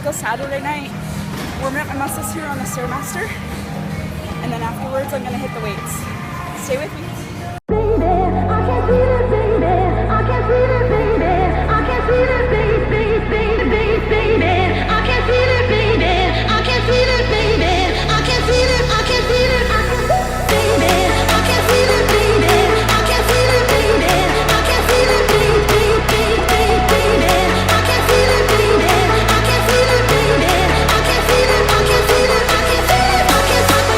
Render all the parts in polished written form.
go Saturday night, warming up my muscles here on the Stairmaster, and then afterwards I'm gonna hit the weights. Stay with me. Baby, I can feel it, baby. I can feel it, baby. I can feel it, baby, baby, baby, baby. I can feel it, baby. I can feel it, baby. I can feel it, I can feel it, I can feel it, baby. I can feel it, baby. I can feel it, baby. I can feel it, baby, baby, baby. I can feel it, baby. I can feel it, baby. I can feel it, I can feel it, I can feel it, I can feel it.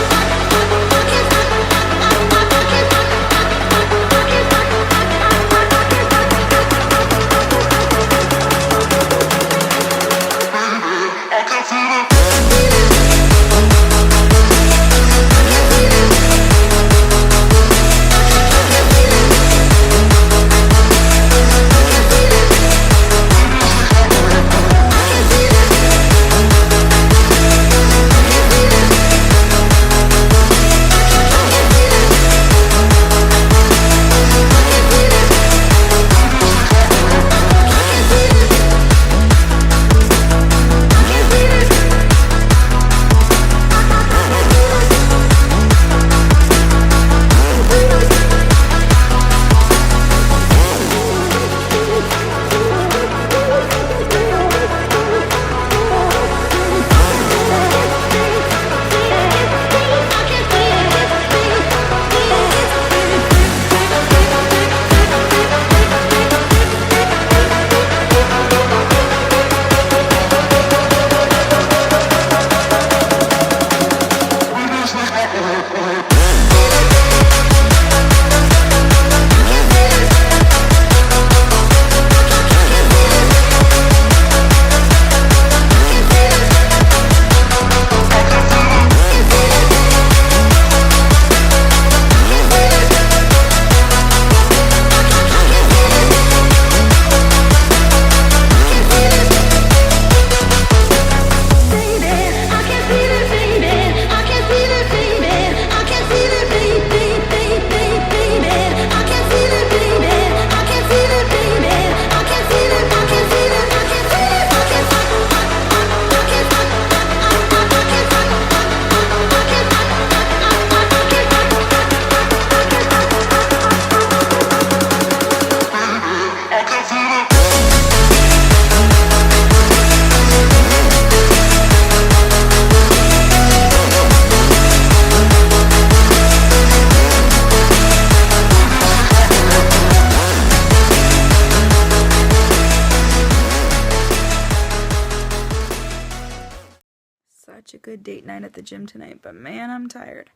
Such a good date night at the gym tonight, but man, I'm tired.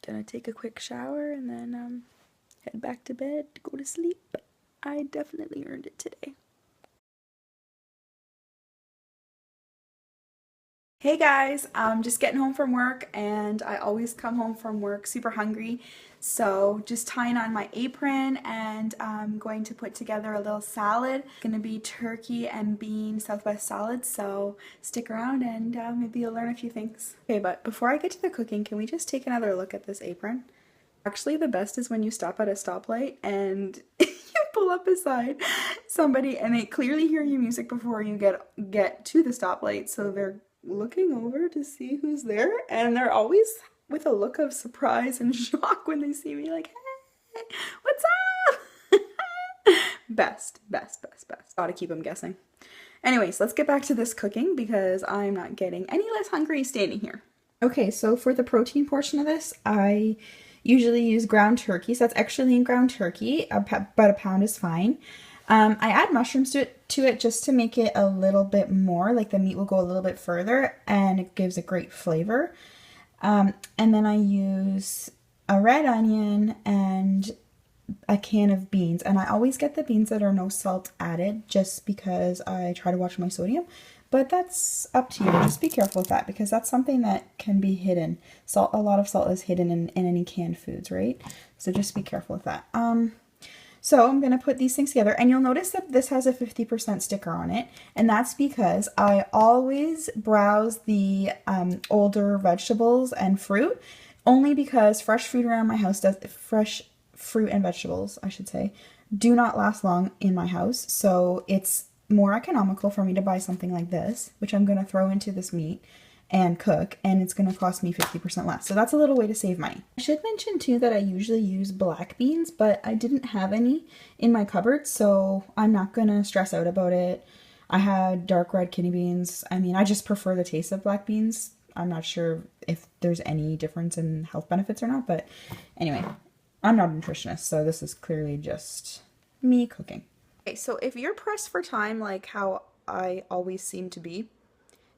Gonna take a quick shower and then head back to bed to go to sleep. I definitely earned it today. Hey guys, I'm just getting home from work, and I always come home from work super hungry, so just tying on my apron, and I'm going to put together a little salad. It's going to be turkey and bean Southwest salad, so stick around and maybe you'll learn a few things. Okay, but before I get to the cooking, can we just take another look at this apron? Actually, the best is when you stop at a stoplight and you pull up beside somebody and they clearly hear your music before you get to the stoplight, so they're looking over to see who's there, and they're always with a look of surprise and shock when they see me, like, hey, what's up? Best. Gotta keep them guessing. Anyways, let's get back to this cooking because I'm not getting any less hungry standing here. Okay, so for the protein portion of this, I usually use ground turkey, so that's extra lean ground turkey, but a pound is fine. I add mushrooms to it just to make it a little bit more, like the meat will go a little bit further and it gives a great flavor. And then I use a red onion and a can of beans, and I always get the beans that are no salt added just because I try to watch my sodium, but that's up to you. Just be careful with that because that's something that can be hidden. Salt, a lot of salt is hidden in any canned foods, right? So just be careful with that. So I'm going to put these things together, and you'll notice that this has a 50% sticker on it, and that's because I always browse the older vegetables and fruit, only because fresh food around my house fresh fruit and vegetables, I should say, do not last long in my house. So it's more economical for me to buy something like this, which I'm going to throw into this meat and cook, and it's going to cost me 50% less. So that's a little way to save money. I should mention too that I usually use black beans, but I didn't have any in my cupboard, so I'm not going to stress out about it. I had dark red kidney beans. I mean, I just prefer the taste of black beans. I'm not sure if there's any difference in health benefits or not, but anyway, I'm not a nutritionist, so this is clearly just me cooking. Okay, so if you're pressed for time like how I always seem to be,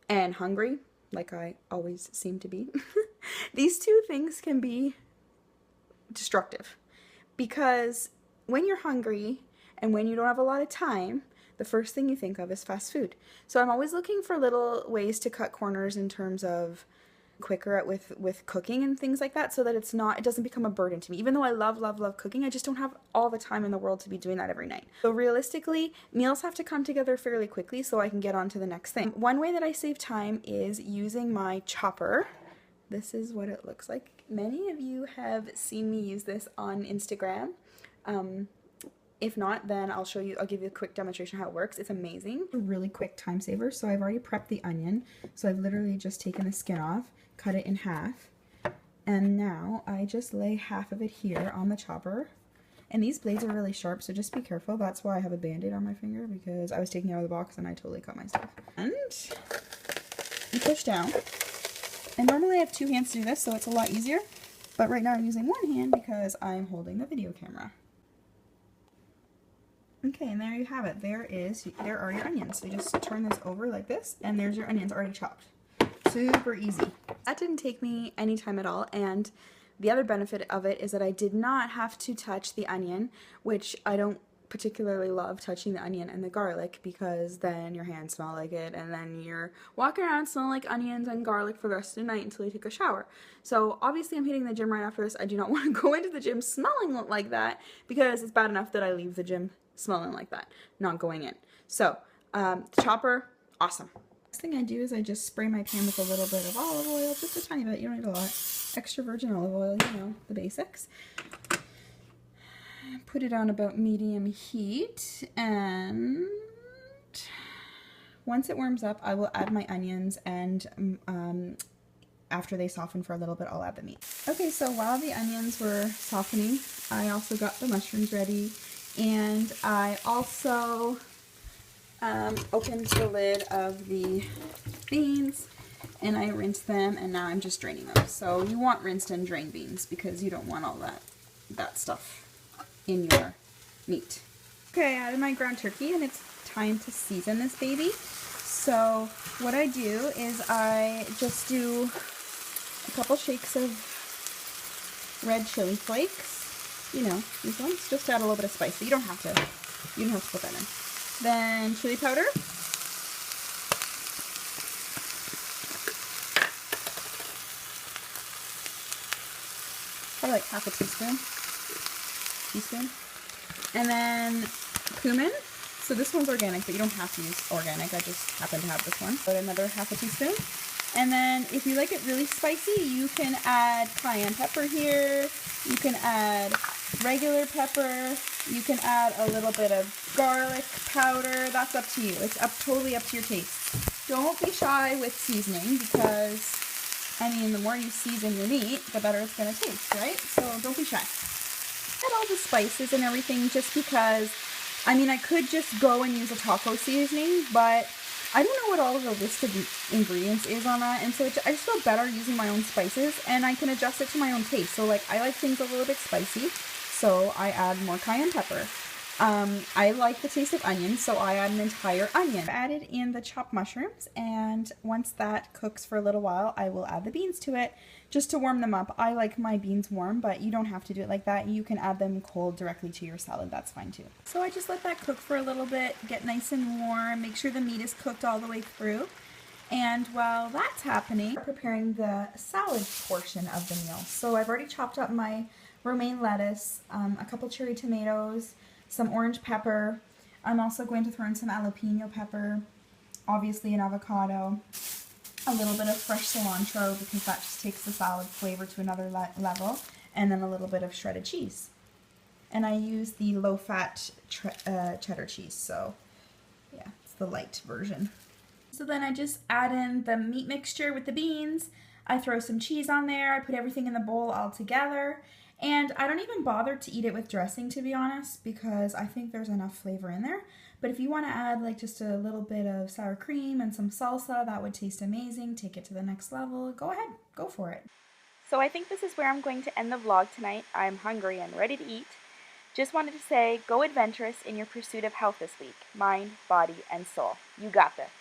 and hungry like I always seem to be, these two things can be destructive. Because when you're hungry and when you don't have a lot of time, the first thing you think of is fast food. So I'm always looking for little ways to cut corners in terms of quicker with cooking and things like that, so that it doesn't become a burden to me. Even though I love cooking, I just don't have all the time in the world to be doing that every night. So realistically, meals have to come together fairly quickly so I can get on to the next thing. One way that I save time is using my chopper. This is what it looks like. Many of you have seen me use this on Instagram. If not, then I'll give you a quick demonstration how it works. It's amazing. A really quick time saver. So I've already prepped the onion. So I've literally just taken the skin off, cut it in half, and now I just lay half of it here on the chopper. And these blades are really sharp, so just be careful. That's why I have a band-aid on my finger, because I was taking it out of the box and I totally cut myself. And you push down. And normally I have two hands to do this, so it's a lot easier. But right now I'm using one hand because I'm holding the video camera. Okay, and there you have it. There are your onions. So you just turn this over like this, and there's your onions already chopped. Super easy. That didn't take me any time at all, and the other benefit of it is that I did not have to touch the onion, which I don't particularly love touching the onion and the garlic, because then your hands smell like it, and then you're walking around smelling like onions and garlic for the rest of the night until you take a shower. So obviously I'm hitting the gym right after this. I do not want to go into the gym smelling like that, because it's bad enough that I leave the gym smelling like that, not going in. So the chopper, awesome. Next thing I do is I just spray my pan with a little bit of olive oil, just a tiny bit. You don't need a lot. Extra virgin olive oil, you know, the basics. Put it on about medium heat, and once it warms up, I will add my onions, and after they soften for a little bit, I'll add the meat. Okay, so while the onions were softening, I also got the mushrooms ready, and I also opened the lid of the beans, and I rinsed them, and now I'm just draining them. So you want rinsed and drained beans, because you don't want all that stuff in your meat. Okay, I added my ground turkey, and it's time to season this baby. So what I do is I just do a couple shakes of red chili flakes. You know, these ones, just to add a little bit of spice, but you don't have to put that in. Then chili powder. Probably like half a teaspoon. And then cumin. So this one's organic, but you don't have to use organic. I just happen to have this one. Put another half a teaspoon. And then if you like it really spicy, you can add cayenne pepper here. You can add regular pepper. You can add a little bit of garlic powder. That's up to you. It's totally up to your taste. Don't be shy with seasoning, because, I mean, the more you season your meat, the better it's going to taste, right? So don't be shy. Add all the spices and everything, just because, I mean, I could just go and use a taco seasoning, but I don't know what all of the list of ingredients is on that, and so I just feel better using my own spices, and I can adjust it to my own taste. So, like, I like things a little bit spicy, so I add more cayenne pepper. I like the taste of onion, so I add an entire onion. I added in the chopped mushrooms, and once that cooks for a little while, I will add the beans to it, just to warm them up. I like my beans warm, but you don't have to do it like that. You can add them cold directly to your salad. That's fine too. So I just let that cook for a little bit, get nice and warm, make sure the meat is cooked all the way through. And while that's happening, I'm preparing the salad portion of the meal. So I've already chopped up my romaine lettuce, a couple cherry tomatoes, some orange pepper. I'm also going to throw in some jalapeno pepper, obviously an avocado, a little bit of fresh cilantro, because that just takes the salad flavor to another level, and then a little bit of shredded cheese. And I use the low-fat cheddar cheese, so yeah, the light version. So then I just add in the meat mixture with the beans. I throw some cheese on there. I put everything in the bowl all together. And I don't even bother to eat it with dressing, to be honest, because I think there's enough flavor in there. But if you want to add like just a little bit of sour cream and some salsa, that would taste amazing. Take it to the next level. Go ahead, go for it. So I think this is where I'm going to end the vlog tonight. I'm hungry and ready to eat. Just wanted to say, go adventurous in your pursuit of health this week. Mind, body, and soul. You got this.